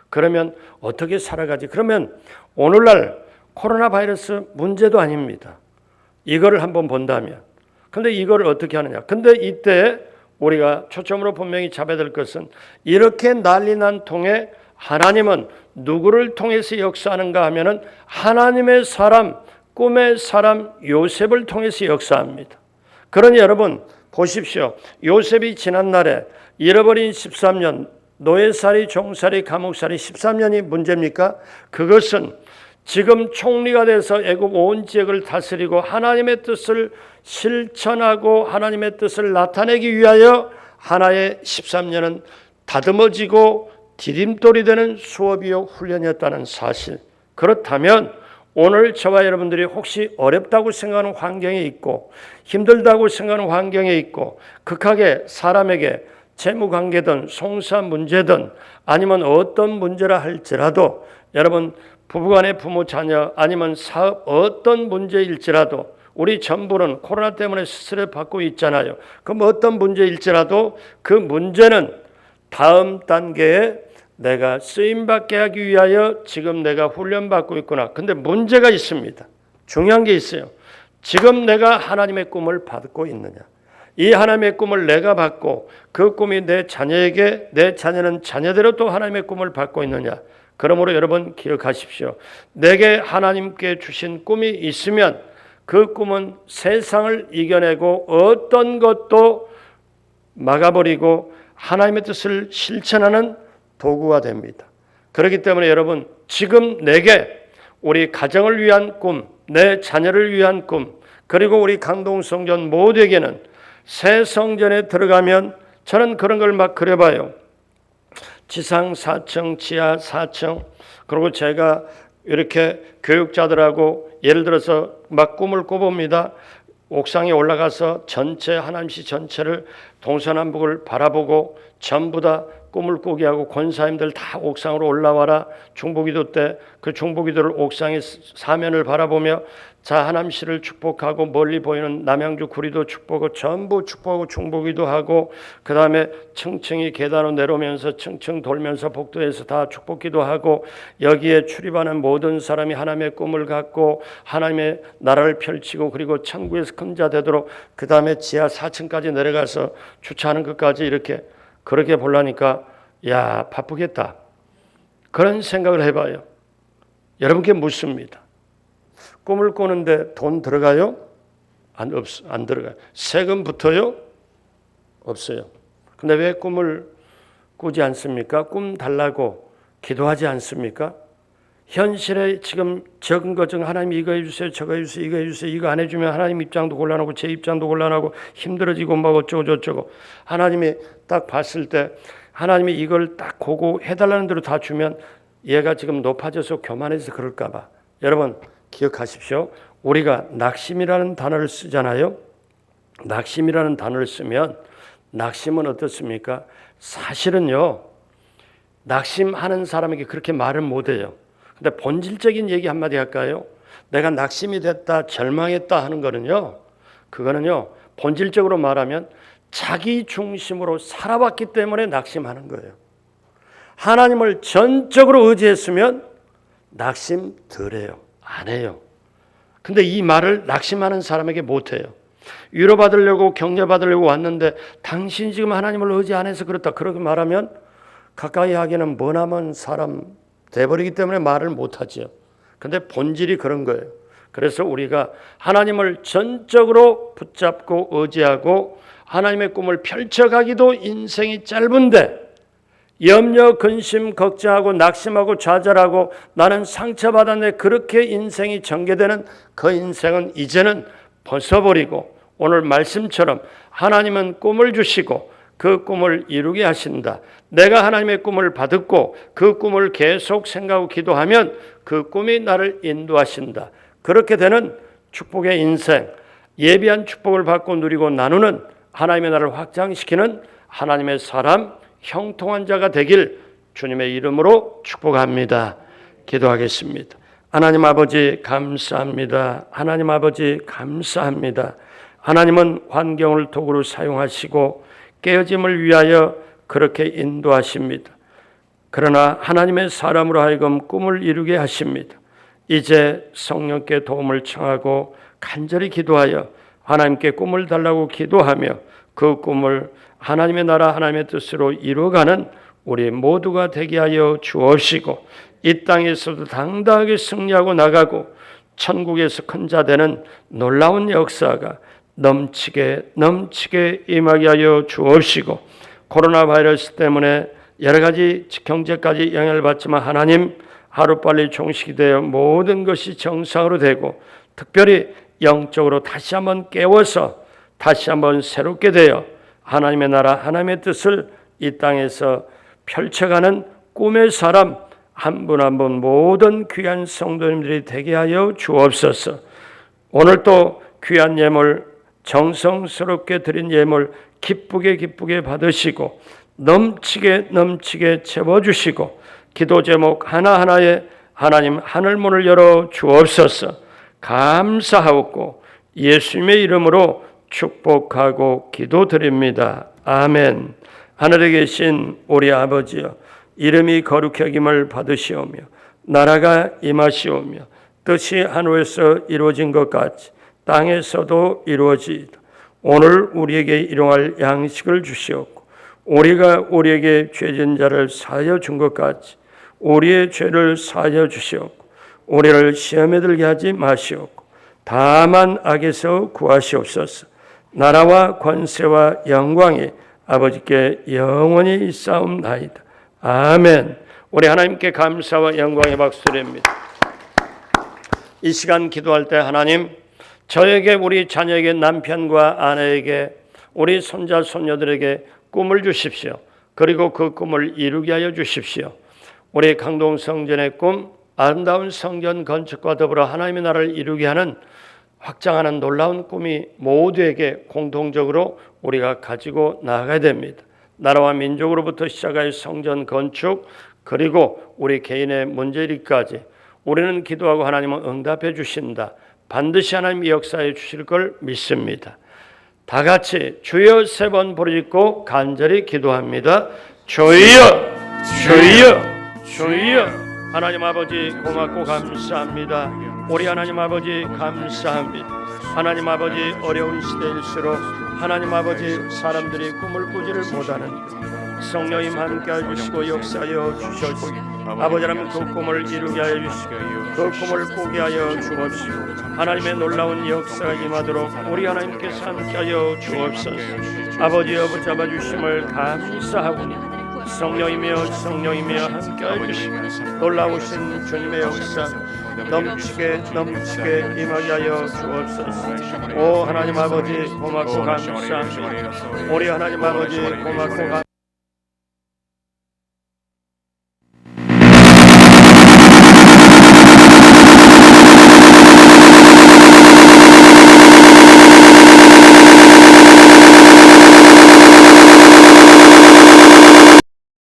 그러면 어떻게 살아가지? 그러면 오늘날 코로나 바이러스 문제도 아닙니다. 이거를 한번 본다면. 근데 이거를 어떻게 하느냐? 근데 이때 우리가 초점으로 분명히 잡아야 될 것은 이렇게 난리 난 통에 하나님은 누구를 통해서 역사하는가 하면은 하나님의 사람, 꿈의 사람 요셉을 통해서 역사합니다. 그러니 여러분 보십시오. 요셉이 지난날에 잃어버린 13년, 노예살이, 종살이, 감옥살이 13년이 문제입니까? 그것은 지금 총리가 돼서 애굽 온 지역을 다스리고 하나님의 뜻을 실천하고 하나님의 뜻을 나타내기 위하여 하나의 13년은 다듬어지고 디딤돌이 되는 수업이요 훈련이었다는 사실. 그렇다면 오늘 저와 여러분들이 혹시 어렵다고 생각하는 환경에 있고 힘들다고 생각하는 환경에 있고 극하게 사람에게 재무관계든 송사 문제든 아니면 어떤 문제라 할지라도 여러분 부부간의 부모 자녀 아니면 사업 어떤 문제일지라도 우리 전부는 코로나 때문에 스트레스 받고 있잖아요. 그럼 어떤 문제일지라도 그 문제는 다음 단계에 내가 쓰임받게 하기 위하여 지금 내가 훈련받고 있구나. 근데 문제가 있습니다. 중요한 게 있어요. 지금 내가 하나님의 꿈을 받고 있느냐. 이 하나님의 꿈을 내가 받고 그 꿈이 내 자녀에게 내 자녀는 자녀대로 또 하나님의 꿈을 받고 있느냐. 그러므로 여러분 기억하십시오. 내게 하나님께 주신 꿈이 있으면 그 꿈은 세상을 이겨내고 어떤 것도 막아버리고 하나님의 뜻을 실천하는 도구가 됩니다. 그렇기 때문에 여러분 지금 내게 우리 가정을 위한 꿈, 내 자녀를 위한 꿈, 그리고 우리 강동성전 모두에게는 새 성전에 들어가면 저는 그런 걸 막 그려봐요. 지상 4층, 지하 4층, 그리고 제가 이렇게 교육자들하고 예를 들어서 막 꿈을 꿔봅니다. 옥상에 올라가서 전체 하나님시 전체를 동서남북을 바라보고 전부 다 꿈을 꾸게 하고 권사님들 다 옥상으로 올라와라. 중보기도 때 그 중보기도를 옥상의 사면을 바라보며 자 하나님시를 축복하고 멀리 보이는 남양주 구리도 축복하고 전부 축복하고 중보기도 하고 그 다음에 층층이 계단으로 내려오면서 층층 돌면서 복도에서 다 축복기도 하고 여기에 출입하는 모든 사람이 하나님의 꿈을 갖고 하나님의 나라를 펼치고 그리고 천국에서 큰 자 되도록 그 다음에 지하 4층까지 내려가서 주차하는 것까지 이렇게 그렇게 보려니까 야 바쁘겠다. 그런 생각을 해봐요. 여러분께 묻습니다. 꿈을 꾸는데 돈 들어가요? 안 들어가요. 세금 붙어요? 없어요. 근데 왜 꿈을 꾸지 않습니까? 꿈 달라고 기도하지 않습니까? 현실에 지금 적은 것 중 하나님 이거 해주세요, 저거 해주세요, 이거 해주세요. 이거 안 해주면 하나님 입장도 곤란하고 제 입장도 곤란하고 힘들어지고 막 어쩌고 저쩌고. 하나님이 딱 봤을 때 하나님이 이걸 딱 보고 해달라는 대로 다 주면 얘가 지금 높아져서 교만해서 그럴까 봐. 여러분 기억하십시오. 우리가 낙심이라는 단어를 쓰잖아요. 낙심이라는 단어를 쓰면 낙심은 어떻습니까? 사실은요. 낙심하는 사람에게 그렇게 말을 못해요. 근데 본질적인 얘기 한마디 할까요? 내가 낙심이 됐다, 절망했다 하는 거는요. 그거는요. 본질적으로 말하면 자기 중심으로 살아왔기 때문에 낙심하는 거예요. 하나님을 전적으로 의지했으면 낙심 덜 해요. 안 해요. 근데 이 말을 낙심하는 사람에게 못 해요. 위로받으려고 격려받으려고 왔는데 당신 지금 하나님을 의지 안 해서 그렇다. 그렇게 말하면 가까이 하기는 머나먼 사람 돼버리기 때문에 말을 못하죠. 근데 본질이 그런 거예요. 그래서 우리가 하나님을 전적으로 붙잡고 의지하고 하나님의 꿈을 펼쳐가기도 인생이 짧은데 염려, 근심, 걱정하고 낙심하고 좌절하고 나는 상처받았네 그렇게 인생이 전개되는 그 인생은 이제는 벗어버리고 오늘 말씀처럼 하나님은 꿈을 주시고 그 꿈을 이루게 하신다. 내가 하나님의 꿈을 받았고 그 꿈을 계속 생각하고 기도하면 그 꿈이 나를 인도하신다. 그렇게 되는 축복의 인생, 예비한 축복을 받고 누리고 나누는 하나님의 나라를 확장시키는 하나님의 사람, 형통한 자가 되길 주님의 이름으로 축복합니다. 기도하겠습니다. 하나님 아버지 감사합니다. 하나님 아버지 감사합니다. 하나님은 환경을 도구로 사용하시고 깨어짐을 위하여 그렇게 인도하십니다. 그러나 하나님의 사람으로 하여금 꿈을 이루게 하십니다. 이제 성령께 도움을 청하고 간절히 기도하여 하나님께 꿈을 달라고 기도하며 그 꿈을 하나님의 나라 하나님의 뜻으로 이루어가는 우리 모두가 되게 하여 주옵시고 이 땅에서도 당당하게 승리하고 나가고 천국에서 큰 자 되는 놀라운 역사가 넘치게 임하게 하여 주옵시고 코로나 바이러스 때문에 여러 가지 경제까지 영향을 받지만 하나님 하루빨리 종식이 되어 모든 것이 정상으로 되고 특별히 영적으로 다시 한번 깨워서 다시 한번 새롭게 되어 하나님의 나라 하나님의 뜻을 이 땅에서 펼쳐가는 꿈의 사람 한 분 한 분 모든 귀한 성도님들이 되게 하여 주옵소서. 오늘 또 귀한 예물 정성스럽게 드린 예물 기쁘게 받으시고 넘치게 채워주시고 기도 제목 하나하나에 하나님 하늘문을 열어 주옵소서. 감사하옵고 예수님의 이름으로 축복하고 기도드립니다. 아멘. 하늘에 계신 우리 아버지여, 이름이 거룩히 여김을 받으시오며 나라가 임하시오며 뜻이 하늘에서 이루어진 것 같이 땅에서도 이루어지이다. 오늘 우리에게 일용할 양식을 주시옵고 우리가 우리에게 죄진 자를 사하여 준 것 같이 우리의 죄를 사하여 주시옵고 우리를 시험에 들게 하지 마시옵고 다만 악에서 구하시옵소서. 나라와 권세와 영광이 아버지께 영원히 있사옵나이다. 아멘. 우리 하나님께 감사와 영광의 박수 드립니다. 이 시간 기도할 때 하나님 저에게 우리 자녀에게 남편과 아내에게 우리 손자 손녀들에게 꿈을 주십시오. 그리고 그 꿈을 이루게 하여 주십시오. 우리 강동 성전의 꿈 아름다운 성전 건축과 더불어 하나님의 나라를 이루게 하는 확장하는 놀라운 꿈이 모두에게 공통적으로 우리가 가지고 나아가야 됩니다. 나라와 민족으로부터 시작하여 성전 건축 그리고 우리 개인의 문제일까지 우리는 기도하고 하나님은 응답해 주신다. 반드시 하나님이 역사해 주실 걸 믿습니다. 다 같이 주여 3번 부르짖고 간절히 기도합니다. 주여 하나님 아버지 고맙고 감사합니다. 우리 하나님 아버지 감사합니다. 하나님 아버지 어려운 시대일수록 하나님 아버지 사람들이 꿈을 꾸지를 못하는 성령님 함께 해주시고 역사하여 주셔서 아버지 하나님 그 꿈을 이루게 하여 주시고 그 꿈을 꾸게 하여 주옵시고 하나님의 놀라운 역사가 임하도록 우리 하나님께서 함께 하여 주옵소서. 아버지여 붙잡아주심을 감사하고 성령이며 함께 해주시고 놀라우신 주님의 역사 넘치게 임하게 하여 주옵소서. 오 하나님 아버지 고맙고 감사합니다. 우리 하나님 아버지 고맙고 감사합니다.